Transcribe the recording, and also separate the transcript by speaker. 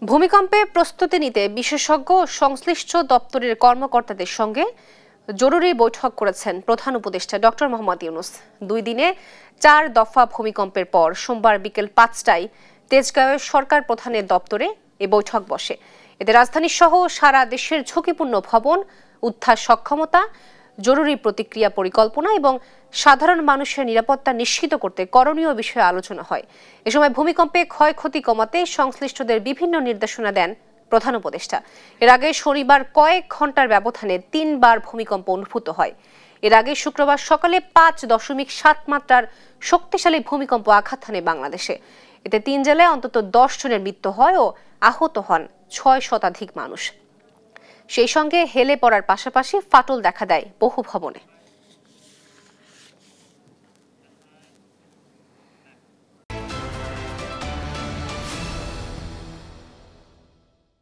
Speaker 1: ভূমিকম্পে প্রস্তুতি নিতে বিশেষজ্ঞ ও সংশ্লিষ্ট দপ্তরের কর্মকর্তাদের সঙ্গে জরুরি বৈঠক করেছেন প্রধান উপদেষ্টা ডক্টর মোহাম্মদ ইউনূস। 2 দিনে 4 দফা ভূমিকম্পের পর সোমবার বিকেল 5টায় তেজগাঁওয়ের সরকার প্রধানের দপ্তরে এ বৈঠক বসে। এতে রাজধানী সহ সারা দেশের ঝুঁকিপূর্ণ ভবন উদ্ধার সক্ষমতা, জরুরি প্রতিক্রিয়া পরিকল্পনা এবং সাধারণ মানুষের নিরাপত্তা নিশ্চিত করতে করণীয় বিষয়ে আলোচনা হয়। এ সময় ভূমিকম্পে ক্ষয়ক্ষতি কমাতে সংশ্লিষ্টদের বিভিন্ন নির্দেশনা দেন প্রধান উপদেষ্টা। এর আগে শনিবার কয়েক ঘন্টার ব্যবধানে 3 বার ভূমিকম্প অনুভূত হয়। এর আগে শুক্রবার সকালে 5.7 মাত্রার শক্তিশালী ভূমিকম্প আঘাত হানে বাংলাদেশে। এতে 3 জেলায় অন্তত 10 জনের মৃত্যু হয় ও আহত হন 6 শতাধিক মানুষ। সেই সঙ্গে হেলে পড়ার পাশাপাশি ফাটল দেখা দেয় বহু ভবনে।